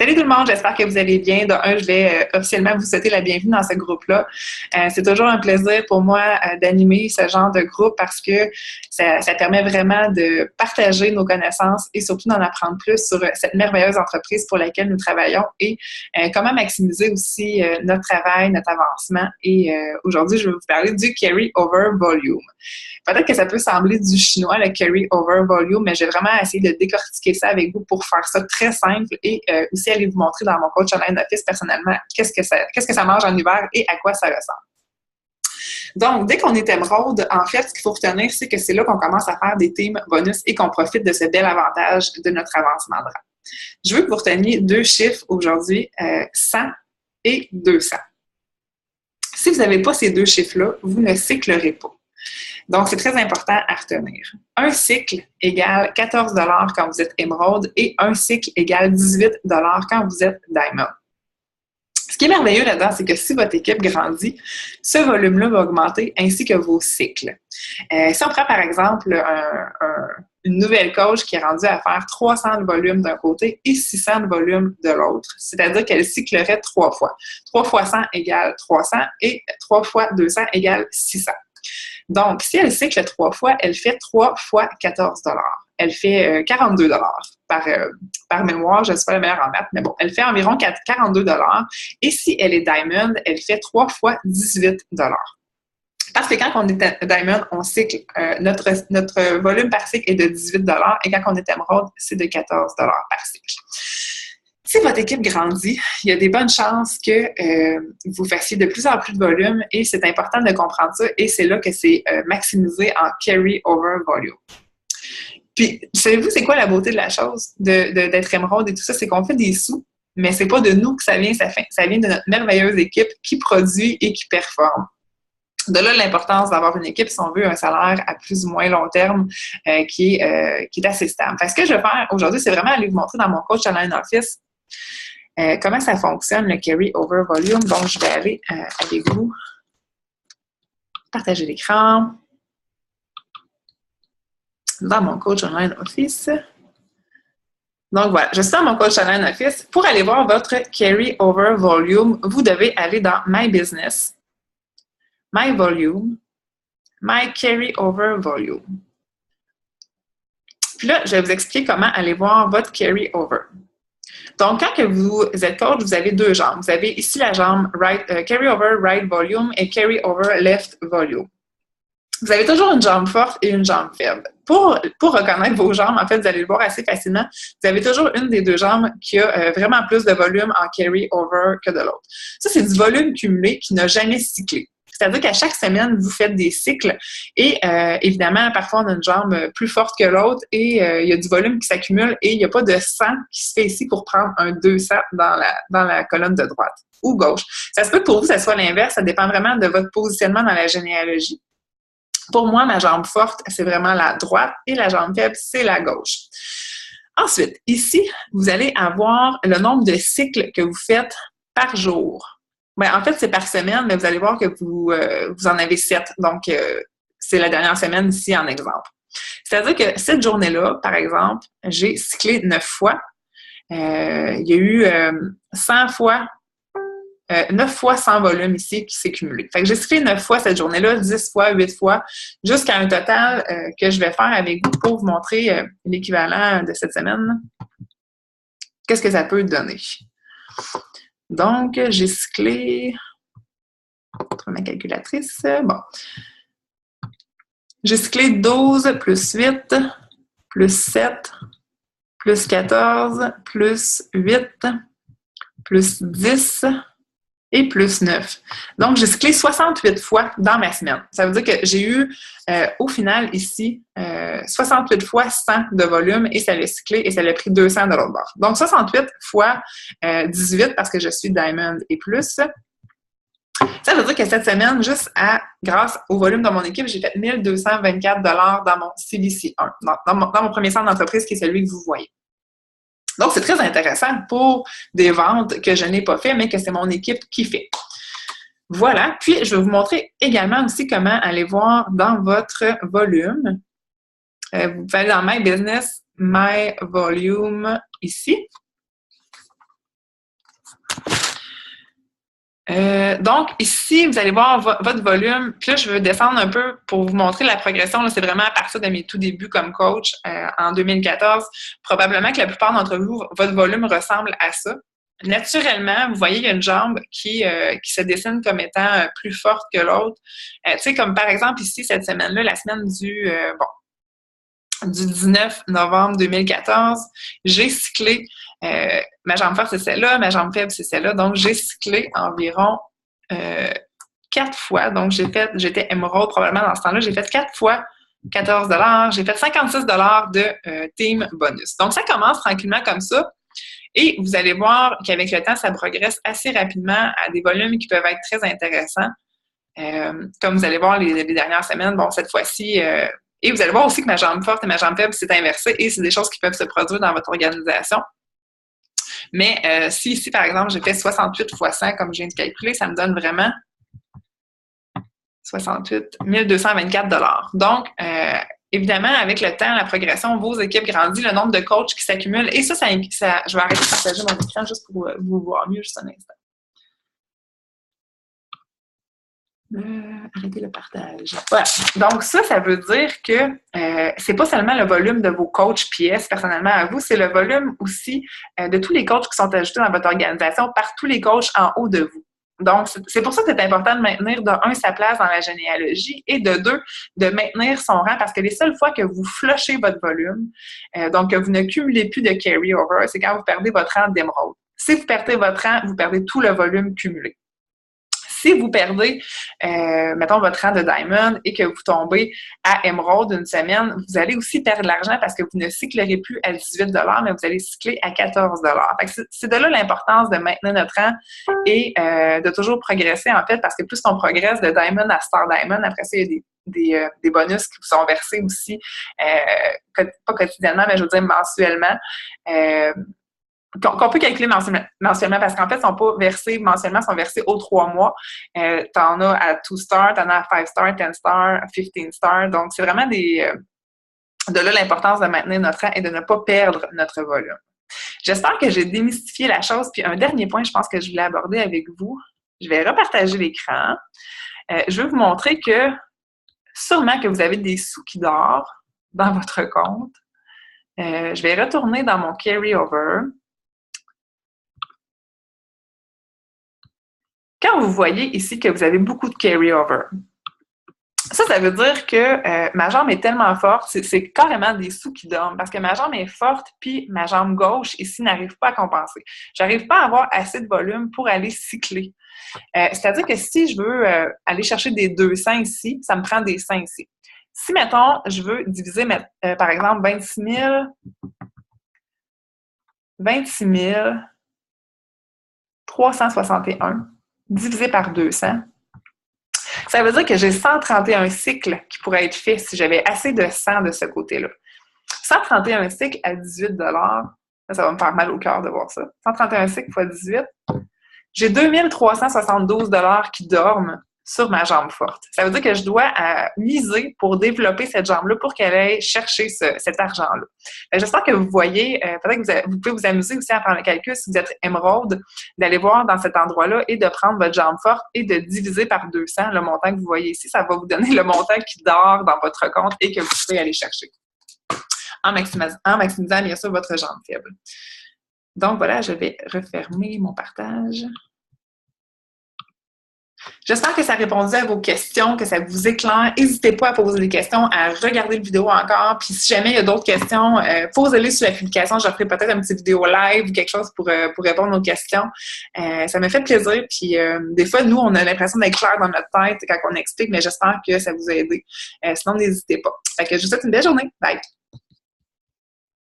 Salut tout le monde, j'espère que vous allez bien. De un, je vais officiellement vous souhaiter la bienvenue dans ce groupe-là. C'est toujours un plaisir pour moi d'animer ce genre de groupe parce que ça permet vraiment de partager nos connaissances et surtout d'en apprendre plus sur cette merveilleuse entreprise pour laquelle nous travaillons et comment maximiser aussi notre travail, notre avancement. Et aujourd'hui, je vais vous parler du Carry Over Volume. Peut-être que ça peut sembler du chinois, le Carry Over Volume, mais j'ai vraiment essayé de décortiquer ça avec vous pour faire ça très simple et aussi aller vous montrer dans mon coach online office personnellement qu'est-ce que ça mange en hiver et à quoi ça ressemble. Donc, dès qu'on est émeraude, en fait, ce qu'il faut retenir, c'est que c'est là qu'on commence à faire des teams bonus et qu'on profite de ce bel avantage de notre avancement de rang. Je veux que vous reteniez deux chiffres aujourd'hui, 100 et 200. Si vous n'avez pas ces deux chiffres-là, vous ne cyclerez pas. Donc, c'est très important à retenir. Un cycle égale 14 $ quand vous êtes émeraude et un cycle égale 18 $ quand vous êtes diamond. Ce qui est merveilleux là-dedans, c'est que si votre équipe grandit, ce volume-là va augmenter ainsi que vos cycles. Si on prend par exemple une nouvelle coach qui est rendue à faire 300 de volume d'un côté et 600 de volume de l'autre, c'est-à-dire qu'elle cyclerait 3 fois. 3 fois 100 égale 300 et 3 fois 200 égale 600. Donc, si elle cycle 3 fois, elle fait 3 fois 14 $. Elle fait 42 $ par mémoire. Je ne suis pas la meilleure en maths, mais bon, elle fait environ 42 $. Et si elle est diamond, elle fait 3 fois 18 $. Parce que quand on est diamond, on cycle, notre volume par cycle est de 18 $ et quand on est émeraude, c'est de 14 $ par cycle. Si votre équipe grandit, il y a des bonnes chances que vous fassiez de plus en plus de volume et c'est important de comprendre ça et c'est là que c'est maximisé en carry over volume. Puis, savez-vous, c'est quoi la beauté de la chose, d'être émeraude et tout ça? C'est qu'on fait des sous, mais c'est pas de nous que ça vient, ça vient de notre merveilleuse équipe qui produit et qui performe. De là, l'importance d'avoir une équipe, si on veut, un salaire à plus ou moins long terme qui est assez stable. Fait que ce que je vais faire aujourd'hui, c'est vraiment aller vous montrer dans mon coach online office comment ça fonctionne, le carry over volume. Donc, je vais aller avec vous partager l'écran dans mon coach online office. Donc, voilà, je suis dans mon coach online office. Pour aller voir votre carry over volume, vous devez aller dans My Business, My Volume, My Carry Over Volume. Puis là, je vais vous expliquer comment aller voir votre carry over. Donc, quand que vous êtes coach, vous avez deux jambes. Vous avez ici la jambe carry over right volume et carry over left volume. Vous avez toujours une jambe forte et une jambe faible. Pour reconnaître vos jambes, en fait, vous allez le voir assez facilement. Vous avez toujours une des deux jambes qui a vraiment plus de volume en carry over que de l'autre. Ça, c'est du volume cumulé qui n'a jamais cyclé. C'est-à-dire qu'à chaque semaine, vous faites des cycles et évidemment, parfois, on a une jambe plus forte que l'autre et il y a du volume qui s'accumule et il n'y a pas de 100 qui se fait ici pour prendre un 200 dans la colonne de droite ou gauche. Ça se peut que pour vous, ça soit l'inverse. Ça dépend vraiment de votre positionnement dans la généalogie. Pour moi, ma jambe forte, c'est vraiment la droite et la jambe faible, c'est la gauche. Ensuite, ici, vous allez avoir le nombre de cycles que vous faites par jour. Bien, en fait, c'est par semaine, mais vous allez voir que vous en avez 7. Donc, c'est la dernière semaine ici en exemple. C'est-à-dire que cette journée-là, par exemple, j'ai cyclé 9 fois. Il y a eu 100 fois, 9 fois 100 volume ici qui s'est cumulé. Fait que j'ai cyclé 9 fois cette journée-là, 10 fois, 8 fois, jusqu'à un total que je vais faire avec vous pour vous montrer l'équivalent de cette semaine. Qu'est-ce que ça peut donner? Donc, j'ai cyclé, ma calculatrice, bon. J'ai cyclé 12 plus 8, plus 7, plus 14, plus 8, plus 10 et plus 9. Donc, j'ai cyclé 68 fois dans ma semaine. Ça veut dire que j'ai eu, au final, ici, 68 fois 100 de volume et ça l'a cyclé et ça l'a pris 200 de l'autre bord. Donc, 68 fois 18 parce que je suis diamond et plus. Ça veut dire que cette semaine, grâce au volume de mon équipe, j'ai fait 1224 $ dans mon CBC1, dans mon premier centre d'entreprise qui est celui que vous voyez. Donc, c'est très intéressant pour des ventes que je n'ai pas fait, mais que c'est mon équipe qui fait. Voilà. Puis, je vais vous montrer également aussi comment aller voir dans votre volume. Vous pouvez aller dans My Business, My Volume, ici. Donc, ici, vous allez voir votre volume. Puis là, je veux descendre un peu pour vous montrer la progression. Là, c'est vraiment à partir de mes tout débuts comme coach en 2014. Probablement que la plupart d'entre vous, votre volume ressemble à ça. Naturellement, vous voyez, il y a une jambe qui se dessine comme étant plus forte que l'autre. Tu sais, comme par exemple ici, cette semaine-là, la semaine du 19 novembre 2014, j'ai cyclé, ma jambe forte c'est celle-là, ma jambe faible c'est celle-là, donc j'ai cyclé environ 4 fois, donc j'étais émeraude probablement dans ce temps-là, j'ai fait 4 fois 14 $, j'ai fait 56 $ de team bonus. Donc ça commence tranquillement comme ça, et vous allez voir qu'avec le temps, ça progresse assez rapidement à des volumes qui peuvent être très intéressants. Comme vous allez voir les dernières semaines, bon, cette fois-ci, et vous allez voir aussi que ma jambe forte et ma jambe faible, c'est inversé et c'est des choses qui peuvent se produire dans votre organisation. Mais si ici, par exemple, j'ai fait 68 fois 100, comme je viens de calculer, ça me donne vraiment 68 224 $. Donc, évidemment, avec le temps, la progression, vos équipes grandissent, le nombre de coachs qui s'accumulent. Et ça, je vais arrêter de partager mon écran juste pour vous voir mieux, juste un instant. Arrêter le partage. Voilà. Donc, ça veut dire que c'est pas seulement le volume de vos coachs PS personnellement à vous, c'est le volume aussi de tous les coachs qui sont ajoutés dans votre organisation par tous les coachs en haut de vous. Donc, c'est pour ça que c'est important de maintenir, de un, sa place dans la généalogie et de deux, de maintenir son rang parce que les seules fois que vous flushez votre volume, donc que vous ne cumulez plus de carry-over, c'est quand vous perdez votre rang d'émeraude. Si vous perdez votre rang, vous perdez tout le volume cumulé. Si vous perdez, mettons, votre rang de Diamond et que vous tombez à Emerald une semaine, vous allez aussi perdre de l'argent parce que vous ne cyclerez plus à 18 $, mais vous allez cycler à 14 $. Fait que c'est de là l'importance de maintenir notre rang et de toujours progresser, en fait, parce que plus on progresse de Diamond à Star Diamond, après ça, il y a des bonus qui vous sont versés aussi, pas quotidiennement, mais je veux dire mensuellement. Qu'on peut calculer mensuellement parce qu'en fait, ils ne sont pas versés mensuellement, ils sont versés aux 3 mois. T'en as à 2 stars, t'en as à 5 stars, 10 stars, 15 stars. Donc, c'est vraiment de là l'importance de maintenir notre rang et de ne pas perdre notre volume. J'espère que j'ai démystifié la chose. Puis un dernier point, je pense que je voulais aborder avec vous. Je vais repartager l'écran. Je veux vous montrer que sûrement que vous avez des sous qui dorment dans votre compte. Je vais retourner dans mon carry-over. Quand vous voyez ici que vous avez beaucoup de carry-over, ça veut dire que ma jambe est tellement forte, c'est carrément des sous qui dorment parce que ma jambe est forte puis ma jambe gauche ici n'arrive pas à compenser. J'arrive pas à avoir assez de volume pour aller cycler. C'est-à-dire que si je veux aller chercher des 200 ici, ça me prend des 100 ici. Si, mettons, je veux diviser, par exemple, 26 361 divisé par 200, ça veut dire que j'ai 131 cycles qui pourraient être faits si j'avais assez de sang de ce côté-là. 131 cycles à 18 $, ça va me faire mal au cœur de voir ça. 131 cycles fois 18, j'ai 2372 $ qui dorment sur ma jambe forte. Ça veut dire que je dois miser pour développer cette jambe-là pour qu'elle aille chercher cet argent-là. J'espère que vous voyez, peut-être que vous pouvez vous amuser aussi à faire le calcul si vous êtes émeraude, d'aller voir dans cet endroit-là et de prendre votre jambe forte et de diviser par 200 le montant que vous voyez ici. Ça va vous donner le montant qui dort dans votre compte et que vous pouvez aller chercher en maximisant bien sûr votre jambe faible. Donc voilà, je vais refermer mon partage. J'espère que ça a répondu à vos questions, que ça vous éclaire. N'hésitez pas à poser des questions, à regarder la vidéo encore. Puis si jamais il y a d'autres questions, posez-les sur la publication. Je ferai peut-être une petite vidéo live ou quelque chose pour répondre aux questions. Ça me fait plaisir. Puis des fois, nous, on a l'impression d'être clair dans notre tête quand on explique, mais j'espère que ça vous a aidé. Sinon, n'hésitez pas. Fait que je vous souhaite une belle journée. Bye!